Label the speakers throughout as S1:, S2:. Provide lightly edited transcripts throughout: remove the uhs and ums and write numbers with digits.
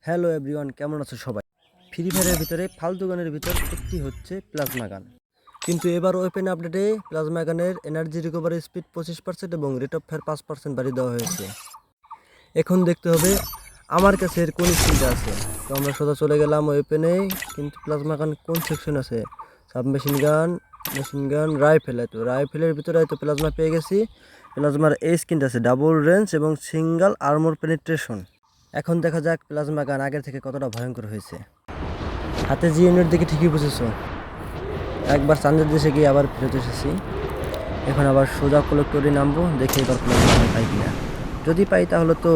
S1: Hello everyone, কেমন আছো সবাই? ফ্রি ফায়ারের ভিতরে ফালতু গানের ভিতর একটি হচ্ছে প্লাজমা গান। কিন্তু এবার ওপেন আপডেটে প্লাজমা গানের এনার্জি রিকভারি স্পিড 25% এবং রেট অফ ফায়ার 5% বাড়িয়ে দেওয়া হয়েছে। এখন দেখতে হবে আমার কাছে এর কোন স্কিলটা আছে। তো আমরা সোজা চলে গেলাম ওপেনে, কিন্তু প্লাজমা গান কোন সেকশন আছে? সাবমেশিন গান, মেশিন গান, রাইফেল। তো রাইফেলের ভিতরে হয়তো প্লাজমা পেয়ে গেছি। প্লাজমার এই স্কিনটা আছে ডাবল রেঞ্জ এবং সিঙ্গেল আর্মর পেনিট্রেশন। এখন দেখা যাক প্লাজমা গান আগের থেকে কতটা ভয়ঙ্কর হয়েছে। হাতে জি ইউনিট দেখে ঠিকই বুঝেছো। একবার চান্দের দেশে গিয়ে আবার ফেরত এসেছি। এখন আবার সোজা কালেক্টরে নামবো, দেখে এবার প্লাজমা গান পাই কিনা। যদি পাই তাহলে তো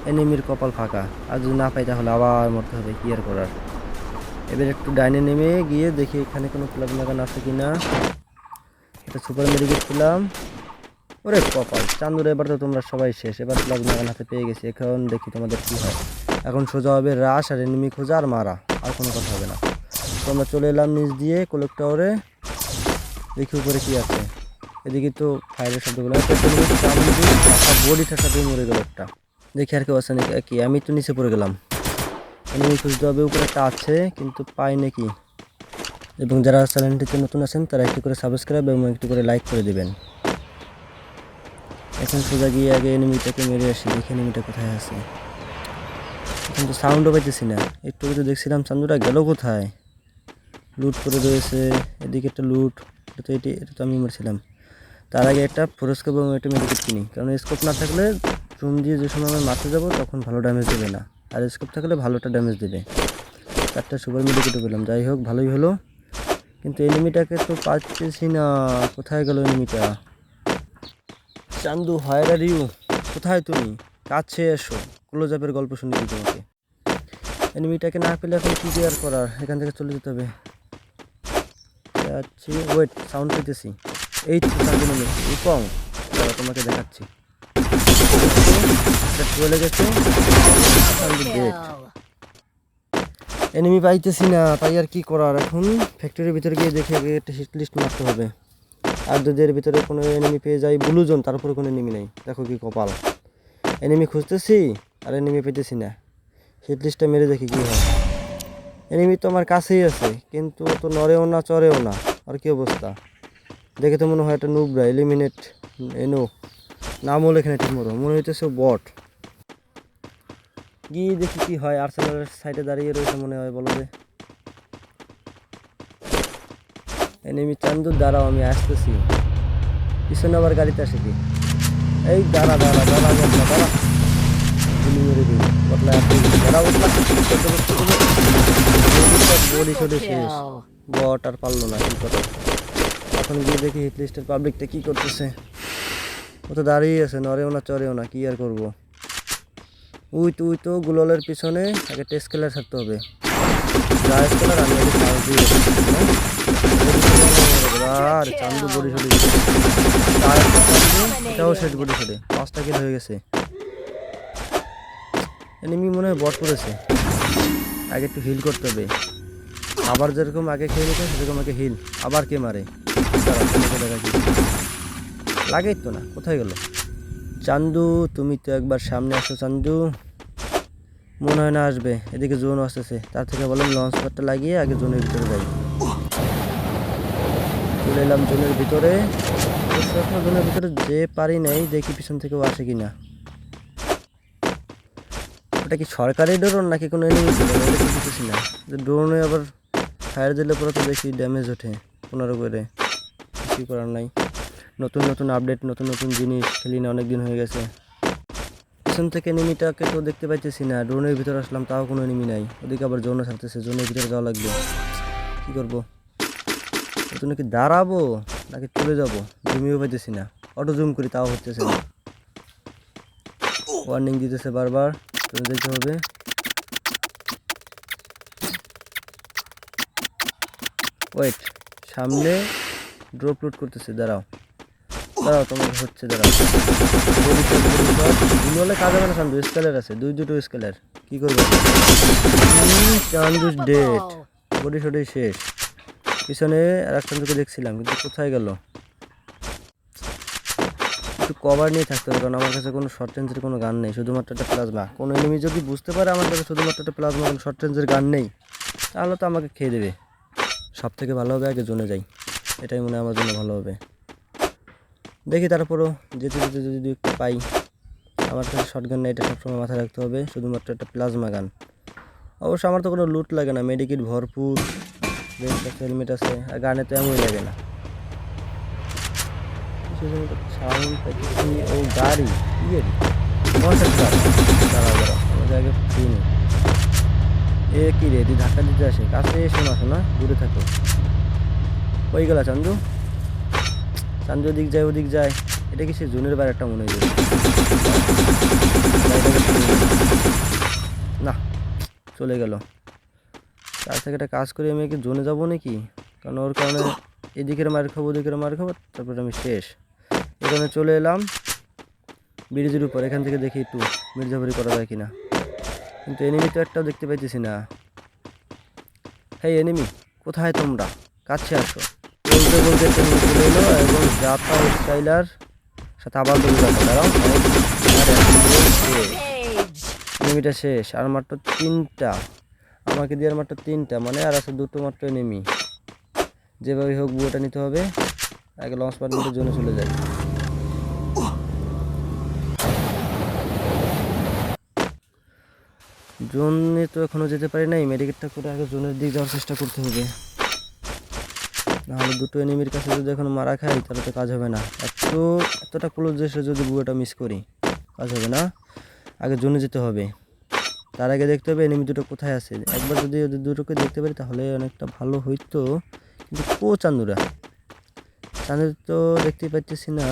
S1: এনিমির কপাল ফাঁকা, আর যদি না পাই তাহলে আবার মরতে হবে, কি আর করার। এবার একটু ডাইনে নেমে গিয়ে দেখি এখানে কোনো প্লাজমা গান আছে কিনা। এটা সুপার মেডিকেট পেলাম। ওরে কপাল চান্দুর, এবার তো তোমরা সবাই শেষ। এবার প্লাজমা গান হাতে পেয়ে গেছি, এখন দেখি তোমাদের কি হয়। এখন সোজা হবে রাশ আর এনিমি খোঁজা আর মারা, আর কোনো কথা হবে না। তো আমরা চলে এলাম নিচ দিয়ে কোলেক টাওয়ারে, দেখি উপরে কি আছে। এদিকে তো ফায়ারের শব্দগুলো বডি ঠাসাতেই মরে গেল একটা। দেখি আর কেউ আছে নাকি। কি আমি তো নিচে পড়ে গেলাম। এনিমি খুঁজতে হবে, উপরে একটা আছে কিন্তু পাই নাকি। এবং যারা চ্যানেলটিতে নতুন আছেন তারা একটু করে সাবস্ক্রাইব এবং একটু করে লাইক করে দেবেন। এখন সোজা গিয়ে আগে এনিমিটাকে মেরে আসি, দেখি এনিমিটা কোথায় আছে। এখন তো সাউন্ডও পাইতেছি না। একটু তো দেখছিলাম চান্দুরা গেল কোথায়। লুট করে রয়েছে, এদিকে একটা লুট। এটা তো আমি মারছিলাম। তার আগে একটা ফোরস্কোপ এবং একটা মেডিকেট কিনি, কারণ স্কোপ না থাকলে জুম দিয়ে যে সময় আমি মারতে যাবো তখন ভালো ড্যামেজ দেবে না, আর স্কোপ থাকলে ভালোটা ড্যামেজ দেবে। চারটা সুপার মেডিকেটও পেলাম, যাই হোক ভালোই হলো। কিন্তু এনিমিটাকে তো পাচ্ছি না, কোথায় গেল এনিমিটা? চান্দু হোয়ার আর ইউ? কোথায় তুমি? কাছে এসো, ক্লোজ আপের গল্প শুনি তোমাকে। এনিমিটাকে না পেলে এখন কি আর করার, এখান থেকে চলে যেতে হবে। যাচ্ছি, ওয়েট, সাউন্ড পেতেছি। এই তো চান্দু নেমেছি, কম দাঁড়া তোমাকে দেখাচ্ছি। চলে গেছে এনিমি, পাইতেছি না, তাই আর কি করার। এখন ফ্যাক্টরির ভিতরে গিয়ে দেখে আগে একটা হিট লিস্ট মারতে হবে। আর যদি এর ভিতরে কোনো এনিমি পেয়ে যাই, ব্লু জোন, তারপরে কোনো এনিমি নেই, দেখো কি কপাল। এনিমি খুঁজতেছি আর এনিমি পেতেছি না। হিট লিস্টটা মেরে দেখি কি হয়। এনিমি তো আমার কাছেই আছে, কিন্তু ও তো নড়েও না চড়েও না। আর কি অবস্থা, দেখে তো মনে হয় একটা নুবরা। এলিমিনেট এনো নাম হলো এখানে, ঠিক মনে হইতেছে বট। গিয়ে দেখি কি হয়। আর্সেনালের সাইডে দাঁড়িয়ে রয়েছে মনে হয়, বলো যে এনিমি। চান্দু দাঁড়াও, আমি আসতেছি। পিছনে আবার গাড়িতে আসে কি? এই দাঁড়া দাঁড়া দাঁড়া দাঁড়া দাঁড়া, মেরে দিই বটলা। দাঁড়া বটলা, বডি শডি শেষ। বট আর পারলো না, কি কথা। এখন গিয়ে দেখি হিট লিস্টের পাবলিকটা কি করতেছে। ও তো দাঁড়িয়ে আছে, নড়েও না চড়েও না, কি আর করবো। উই তো গুললের পিছনে আগে টেস্ট খেলার ছাড়তে হবে। আমি আগে সাহস দিয়ে আর চান্দু বডি সরে, এটাও শেষ বডি সরে। 5টা কিল হয়ে গেছে। এনিমি মনে হয় বট করেছে। আগে একটু হিল করতে হবে, আবার যেরকম আগে খেয়ে নিতে সেরকম আগে হিল। আবার কে মারে, লাগেই তো না, কোথায় গেল চান্দু? তুমি তো একবার সামনে আসো চান্দু। মনে হয় না আসবে, এদিকে জোন আসতেছে। তার থেকে বললাম লঞ্চ প্যাডটা লাগিয়ে আগে জোনের ভিতরে যাই। চলে এলাম জোনের ভিতরে। জোনের ভিতরে যে পারি নাই, দেখি পিছন থেকেও আসে কিনা। ওটা কি সরকারি ড্রোন নাকি কোনো এনিমি ড্রোন, ওটা কি বুঝতেছি না। ড্রোনে আবার ফায়ার দিলে পরে তো বেশি ড্যামেজ ওঠে 15 করে। কিছুই করার নাই, নতুন নতুন আপডেট, নতুন নতুন জিনিস খেলি না, অনেক দিন হয়ে গেছে। পিছন থেকে এনিমিটাকে তো দেখতে পাইতেছি না। ড্রোনের ভিতরে আসলাম, তাও কোনো এনিমি নাই। ওদিকে আবার জোনও ছাড়তেছে, জোনের ভিতরে যাওয়া লাগবে। কি করবো, তো নাকি দাঁড়াবো নাকি চলে যাবো, জুমিও পাইতেছি না। অটো জুম করি তাও হচ্ছে না। ওয়ার্নিং দিতেছে বারবার, চলে যেতে হবে। ওয়েট, সামনে ড্রপ লুট করতেছে, দাঁড়াও দাঁড়াও তোমার হচ্ছে, দাঁড়াও। হলে কাজ হবে না চান্দু, স্কেলের আছে, দুটো স্কেলের। কি করবো, চান্দু ডেট, বডি সডি শেষ। পিছনে আর এক চান্দুকে দেখছিলাম, কিন্তু কোথায় গেল। একটু একটু কভার নিয়ে থাকতে হবে, কারণ আমার কাছে কোনো শর্ট রেঞ্জের কোনো গান নেই, শুধুমাত্র একটা প্লাজমা। কোনো এনিমি যদি বুঝতে পারে আমার কাছে শুধুমাত্র একটা প্লাজমা, কোনো শর্ট রেঞ্জের গান নেই, তাহলে তো আমাকে খেয়ে দেবে। সব থেকে ভালো হবে আগে জোনে যাই, এটাই মনে হয় আমার জন্য ভালো হবে। দেখি তারপরও যেতে যেতে যদি একটু পাই। আমার কাছে শর্ট গান নেই, এটা সবসময় মাথায় রাখতে হবে, শুধুমাত্র একটা প্লাজমা গান। অবশ্য আমার তো কোনো লুট লাগে না, মেডিকিট ভরপুর, বেস্ট আছে, হেলমেট আছে, আর গানে তো এমনই লাগে না। সাউন্ড পাইতেছি, ও গাড়ি ইয়ে দাঁড়াও দাঁড়াও, আমাদের আগে চিনি। এ কি রে, তুই ধাক্কা দিতে আসে, কাছে এসে আসো না, দূরে থাকো। কই গেলা চান্দু? চান্দু ওদিক যায়, ওদিক যায়। এটা কি সে জুনের বার একটা মনে হয় না, চলে গেল। তার থেকে একটা কাজ করি, আমি কি জোনে যাবো নাকি? কারণ ওর কারণে এদিকের মার খাবো, ওদিকের মার খাবো, তারপরে আমি শেষ। এখানে চলে এলাম ব্রিজের উপর, এখান থেকে দেখি একটু মির্জাফরি করা যায় কিনা। কিন্তু এনিমি তো একটাও দেখতে পাইতেছি না। হ্যাঁ এনিমি, কোথায় তোমরা? কাছে আসো। বলতে বলতে একটা এনিমি চলে এলো এবং যাতা স্টাইলার সাথে আবার দৌড়ে যাবো। দাঁড়াও, এনিমিটা শেষ। আর মাত্র 3টা, আমাকে দিয়ে আর মাত্র 3টা, মানে আর আছে 2টো মাত্র এনিমি। যেভাবে হোক বুয়োটা নিতে হবে, আগে লঞ্চ প্যাডের জন্য চলে যায়। জোনে তো এখনো যেতে পারি নাই, মেডিকেটটা করে আগে জোনের দিক যাওয়ার চেষ্টা করতে হবে, নাহলে 2টো এনিমির কাছে যদি এখন মারা খাই তাহলে তো কাজ হবে না। এতটা ক্লোজ এসে যদি বুয়োটা মিস করি কাজ হবে না। আগে জোনে যেতে হবে, তার আগে দেখতে হবে এনিমি দুটো কোথায় আছে। একবার যদি ওদের দুটোকে দেখতে পারি তাহলে অনেকটা ভালো হইতো। কিন্তু চান্দুরা, চান্দু তো দেখতে পাইতেছি না,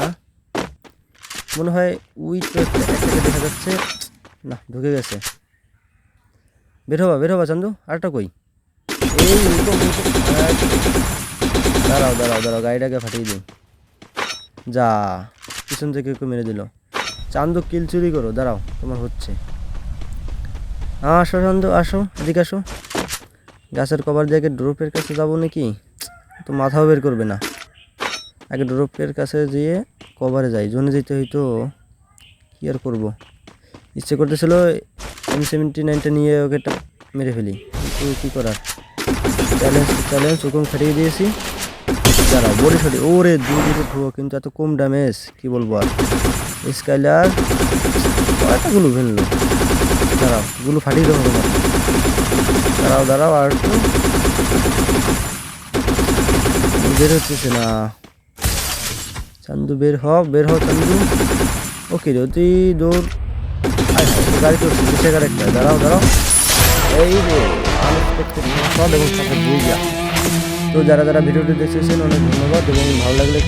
S1: মনে হয় ওই তো একটা দেখা যাচ্ছে না, ঢুকে গেছে। বের হবা চান্দু, আরেকটা কই? এই দাঁড়াও দাঁড়াও দাঁড়াও, গাড়িটাকে ফাটিয়ে দিই। যা, পিছন থেকে একটু মেরে দিল। চান্দু কিল চুরি করো, দাঁড়াও তোমার হচ্ছে। আসো চান্দু, আসো এদিকে আসো। গাছের কভার দিয়ে আগে ড্রপের কাছে যাবো নাকি? তো মাথাও বের করবে না, আগে ড্রপের কাছে গিয়ে কভারে যাই। জোনে যেতে হইতো, কি আর করবো, ইচ্ছে করতেছিল M79টা নিয়ে ওকে মেরে ফেলি, কিন্তু কী করার। চ্যালেঞ্জ হুকুম খাটিয়ে দিয়েছি। দাঁড়াও, বডি শটি, ওরে দুটো ঠুয়ো, কিন্তু এত কম ড্যামেজ, কি বলবো আর। স্কাইলার কয়টা গুলো ফেললো, দাঁড়াও গুলো ফাটিয়ে দেবো না। দাঁড়াও আর একটু, বের হচ্ছে না। চান্দু বের হ চান্দু। ওকে রে, তুই দৌড়। গাড়ি চলছে, পিছিয়ে একটা। দাঁড়াও, এই রে আনএক্সপেক্টেড শট এবং সাথে বুঝা। তো যারা ভিডিওটি দেখতেছেন অনেক ধন্যবাদ, এবং ভালো লাগলে